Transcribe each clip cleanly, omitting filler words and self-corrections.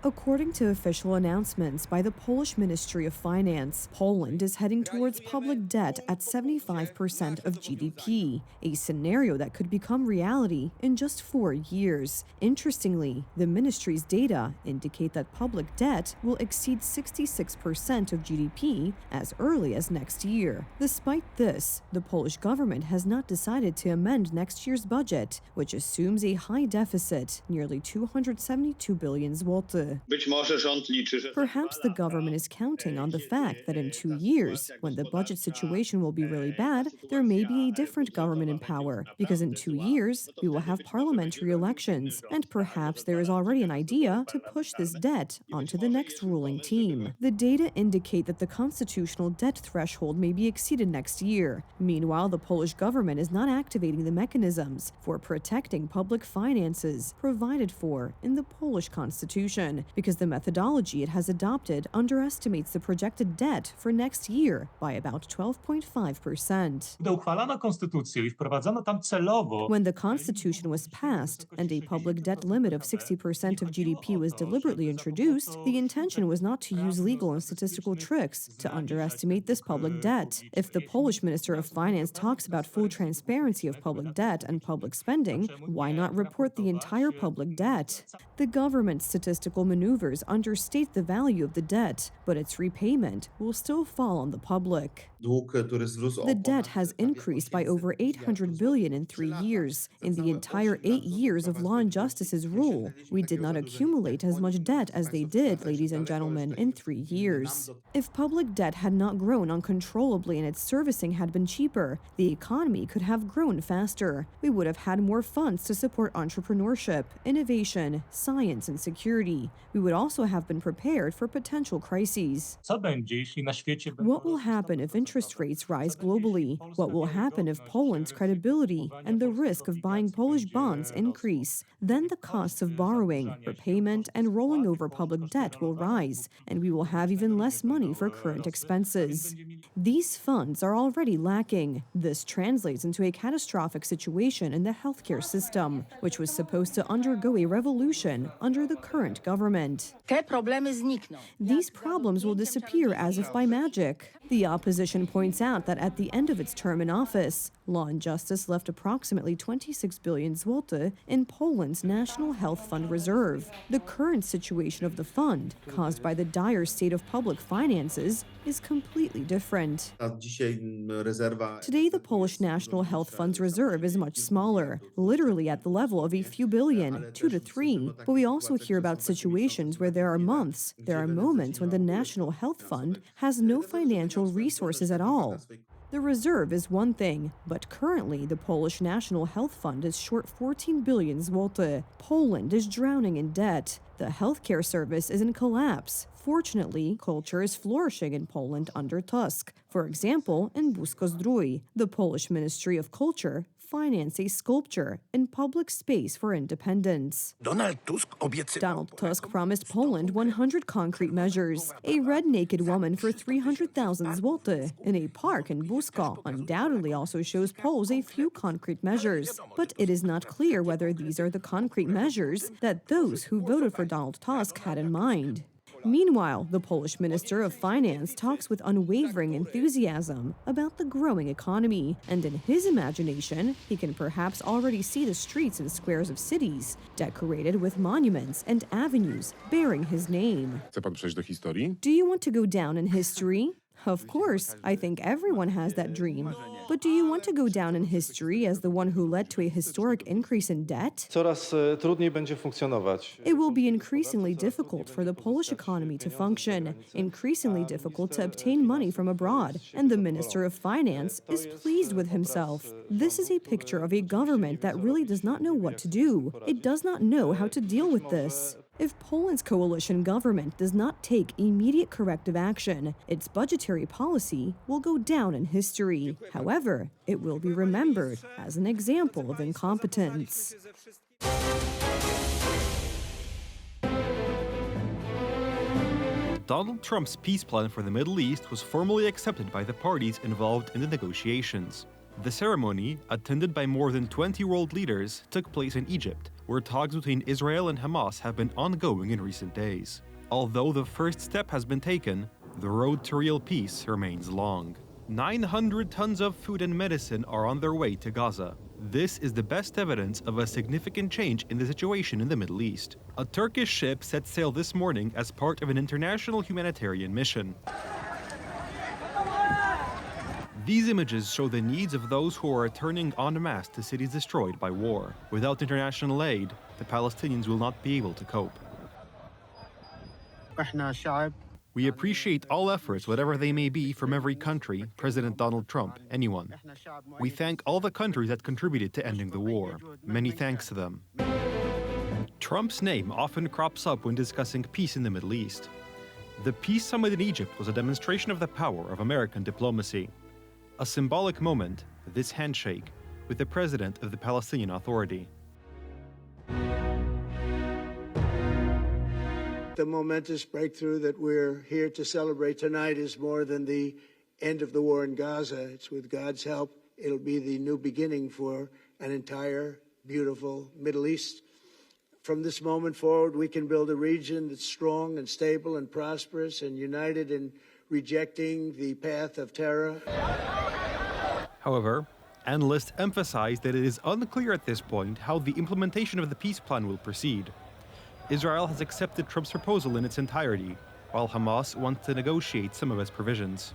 According to official announcements by the Polish Ministry of Finance, Poland is heading towards public debt at 75% of GDP, a scenario that could become reality in just 4 years. Interestingly, the ministry's data indicate that public debt will exceed 66% of GDP as early as next year. Despite this, the Polish government has not decided to amend next year's budget, which assumes a high deficit, nearly 272 billion zloty. Perhaps the government is counting on the fact that in 2 years, when the budget situation will be really bad, there may be a different government in power, because in 2 years, we will have parliamentary elections, and perhaps there is already an idea to push this debt onto the next ruling team. The data indicate that the constitutional debt threshold may be exceeded next year. Meanwhile, the Polish government is not activating the mechanisms for protecting public finances provided for in the Polish constitution, because the methodology it has adopted underestimates the projected debt for next year by about 12.5%. Gdy uchwalano konstytucję i wprowadzono tam celowo When the constitution was passed and a public debt limit of 60% of GDP was deliberately introduced, the intention was not to use legal and statistical tricks to underestimate this public debt. If the Polish Minister of Finance talks about full transparency of public debt and public spending, why not report the entire public debt? The government's statistical maneuvers understate the value of the debt, but its repayment will still fall on the public. The debt has increased by over 800 billion in 3 years. In the entire 8 years of Law and Justice's rule, we did not accumulate as much debt as they did, ladies and gentlemen, in 3 years. If public debt had not grown uncontrollably and its servicing had been cheaper, the economy could have grown faster. We would have had more funds to support entrepreneurship, innovation, science, and security. We would also have been prepared for potential crises. co będzie, jeśli na świecie What will happen if interest rates rise globally? What will happen if Poland's credibility and the risk of buying Polish bonds increase? Then the costs of borrowing, repayment, and rolling over public debt will rise, and we will have even less money for current expenses. These funds are already lacking. This translates into a catastrophic situation in the healthcare system, which was supposed to undergo a revolution under the current government. These problems will disappear as if by magic. The opposition points out that at the end of its term in office, Law and Justice left approximately 26 billion zloty in Poland's National Health Fund reserve. The current situation of the fund, caused by the dire state of public finances, is completely different. Today, the Polish National Health Fund's reserve is much smaller, literally at the level of a few billion, 2 to 3. But we also hear about situations where there are moments when the National Health Fund has no financial resources at all. The reserve is one thing, but currently the Polish National Health Fund is short 14 billion zloty. Poland is drowning in debt. The healthcare service is in collapse. Fortunately, culture is flourishing in Poland under Tusk. For example, in Busko-Zdrój, the Polish Ministry of Culture financed a sculpture in public space for independence. Donald Tusk promised Poland 100 concrete measures. A red-naked woman for 300,000 zloty in a park in Busko undoubtedly also shows Poles a few concrete measures. But it is not clear whether these are the concrete measures that those who voted for Donald Tusk had in mind. Meanwhile, the Polish Minister of Finance talks with unwavering enthusiasm about the growing economy, and in his imagination, he can perhaps already see the streets and squares of cities decorated with monuments and avenues bearing his name. Chce pan przejść do historii? Do you want to go down in history? Of course, I think everyone has that dream. But do you want to go down in history as the one who led to a historic increase in debt? Coraz trudniej będzie funkcjonować. It will be increasingly difficult for the Polish economy to function, increasingly difficult to obtain money from abroad, and the Minister of Finance is pleased with himself. This is a picture of a government that really does not know what to do. It does not know how to deal with this. If Poland's coalition government does not take immediate corrective action, its budgetary policy will go down in history. However, it will be remembered as an example of incompetence. Donald Trump's peace plan for the Middle East was formally accepted by the parties involved in the negotiations. The ceremony, attended by more than 20 world leaders, took place in Egypt, where talks between Israel and Hamas have been ongoing in recent days. Although the first step has been taken, the road to real peace remains long. 900 tons of food and medicine are on their way to Gaza. This is the best evidence of a significant change in the situation in the Middle East. A Turkish ship set sail this morning as part of an international humanitarian mission. These images show the needs of those who are returning en masse to cities destroyed by war. Without international aid, the Palestinians will not be able to cope. We appreciate all efforts, whatever they may be, from every country, President Donald Trump, anyone. We thank all the countries that contributed to ending the war. Many thanks to them. Trump's name often crops up when discussing peace in the Middle East. The peace summit in Egypt was a demonstration of the power of American diplomacy. A symbolic moment, this handshake, with the president of the Palestinian Authority. The momentous breakthrough that we're here to celebrate tonight is more than the end of the war in Gaza. It's with God's help, it'll be the new beginning for an entire beautiful Middle East. From this moment forward, we can build a region that's strong and stable and prosperous and united in rejecting the path of terror. However, analysts emphasize that it is unclear at this point how the implementation of the peace plan will proceed. Israel has accepted Trump's proposal in its entirety, while Hamas wants to negotiate some of its provisions.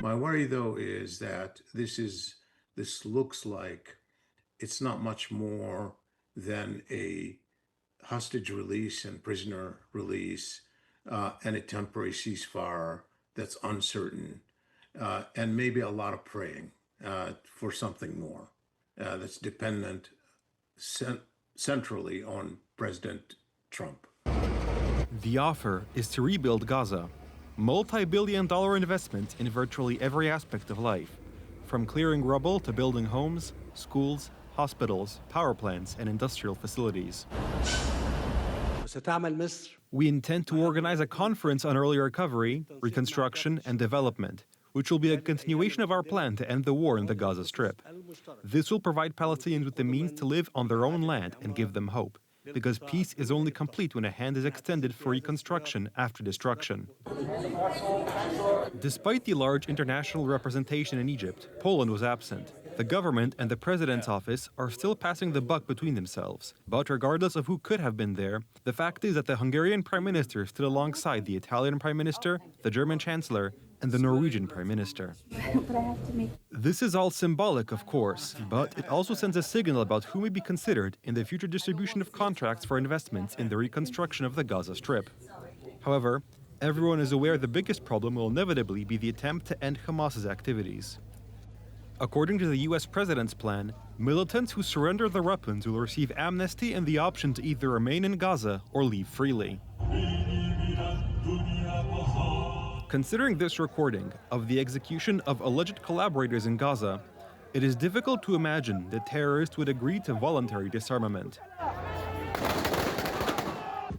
My worry, though, is that this looks like it's not much more than a hostage release and prisoner release and a temporary ceasefire that's uncertain, and maybe a lot of praying for something more that's dependent centrally on President Trump. The offer is to rebuild Gaza, multi-billion-dollar investments in virtually every aspect of life, from clearing rubble to building homes, schools, hospitals, power plants, and industrial facilities. We intend to organize a conference on early recovery, reconstruction, and development, which will be a continuation of our plan to end the war in the Gaza Strip. This will provide Palestinians with the means to live on their own land and give them hope, because peace is only complete when a hand is extended for reconstruction after destruction. Despite the large international representation in Egypt, Poland was absent. The government and the president's office are still passing the buck between themselves. But regardless of who could have been there, the fact is that the Hungarian prime minister stood alongside the Italian prime minister, the German chancellor, and the Norwegian prime minister. This is all symbolic, of course, but it also sends a signal about who may be considered in the future distribution of contracts for investments in the reconstruction of the Gaza Strip. However, everyone is aware the biggest problem will inevitably be the attempt to end Hamas's activities. According to the US president's plan, militants who surrender their weapons will receive amnesty and the option to either remain in Gaza or leave freely. Considering this recording of the execution of alleged collaborators in Gaza, it is difficult to imagine that terrorists would agree to voluntary disarmament.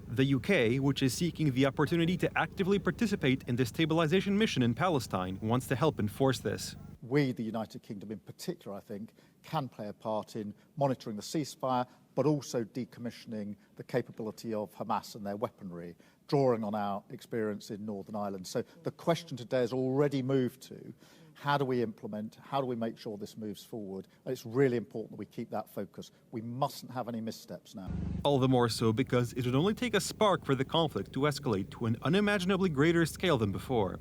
The UK, which is seeking the opportunity to actively participate in the stabilization mission in Palestine, wants to help enforce this. We, the United Kingdom in particular, I think, can play a part in monitoring the ceasefire, but also decommissioning the capability of Hamas and their weaponry, drawing on our experience in Northern Ireland. So the question today has already moved to how do we implement, how do we make sure this moves forward? And it's really important that we keep that focus. We mustn't have any missteps now. All the more so because it would only take a spark for the conflict to escalate to an unimaginably greater scale than before.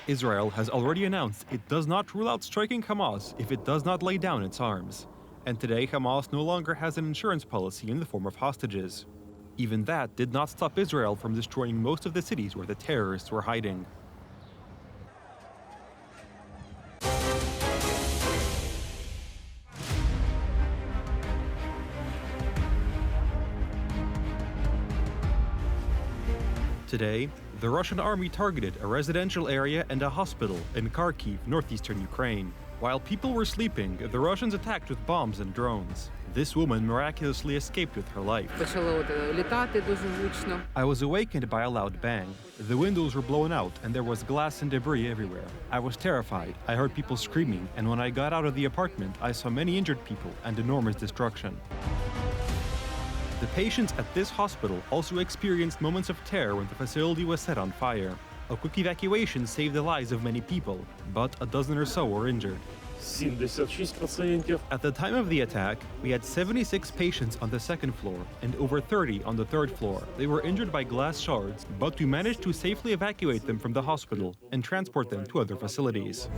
Israel has already announced it does not rule out striking Hamas if it does not lay down its arms. And today, Hamas no longer has an insurance policy in the form of hostages. Even that did not stop Israel from destroying most of the cities where the terrorists were hiding. Today, the Russian army targeted a residential area and a hospital in Kharkiv, northeastern Ukraine. While people were sleeping, the Russians attacked with bombs and drones. This woman miraculously escaped with her life. Почало літати дуже гучно. I was awakened by a loud bang. The windows were blown out and there was glass and debris everywhere. I was terrified. I heard people screaming, and when I got out of the apartment, I saw many injured people and enormous destruction. The patients at this hospital also experienced moments of terror when the facility was set on fire. A quick evacuation saved the lives of many people, but a dozen or so were injured. 76 пацієнтів. At the time of the attack, we had 76 patients on the second floor and over 30 on the third floor. They were injured by glass shards, but we managed to safely evacuate them from the hospital and transport them to other facilities.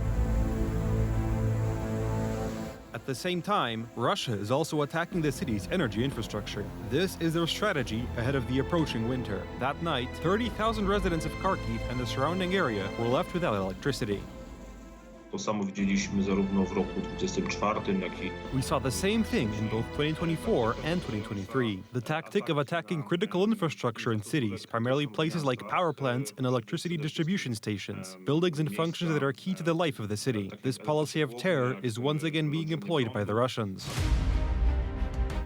At the same time, Russia is also attacking the city's energy infrastructure. This is their strategy ahead of the approaching winter. That night, 30,000 residents of Kharkiv and the surrounding area were left without electricity. To samo widzieliśmy zarówno w roku 24, jak i We saw the same thing in both 2024 and 2023. The tactic of attacking critical infrastructure in cities, primarily places like power plants and electricity distribution stations, buildings and functions that are key to the life of the city. This policy of terror is once again being employed by the Russians.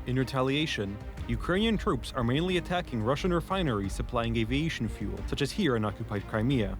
In retaliation, Ukrainian troops are mainly attacking Russian refineries supplying aviation fuel, such as here in occupied Crimea.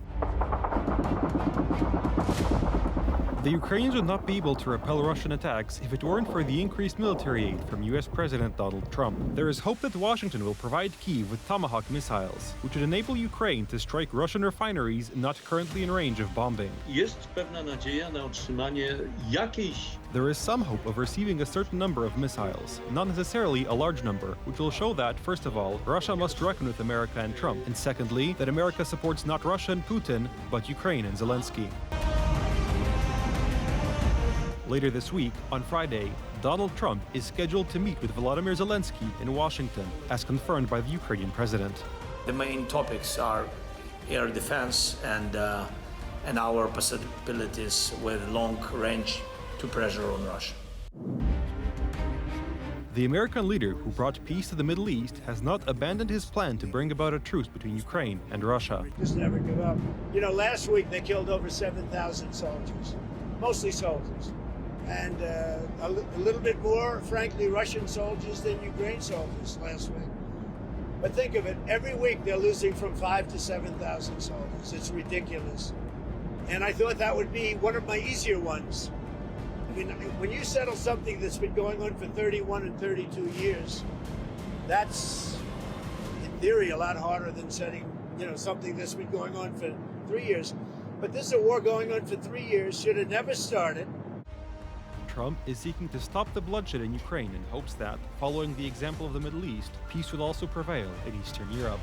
The Ukrainians would not be able to repel Russian attacks if it weren't for the increased military aid from US President Donald Trump. There is hope that Washington will provide Kyiv with Tomahawk missiles, which would enable Ukraine to strike Russian refineries not currently in range of bombing. Jest pewna nadzieja na otrzymanie jakiejś. There is some hope of receiving a certain number of missiles, not necessarily a large number, which will show that, first of all, Russia must reckon with America and Trump, and secondly, that America supports not Russia and Putin, but Ukraine and Zelensky. Later this week, on Friday, Donald Trump is scheduled to meet with Volodymyr Zelensky in Washington, as confirmed by the Ukrainian president. The main topics are air defense and our possibilities with long range to pressure on Russia. The American leader who brought peace to the Middle East has not abandoned his plan to bring about a truce between Ukraine and Russia. Just never give up. You know, last week they killed over 7,000 soldiers, mostly soldiers. And a little bit more, frankly, Russian soldiers than Ukraine soldiers last week. But think of it, every week they're losing from 5,000 to 7,000 soldiers. It's ridiculous. And I thought that would be one of my easier ones. I mean, when you settle something that's been going on for 31 and 32 years, that's, in theory, a lot harder than setting, something that's been going on for 3 years. But this is a war going on for 3 years, should have never started. Trump is seeking to stop the bloodshed in Ukraine in hopes that, following the example of the Middle East, peace will also prevail in Eastern Europe.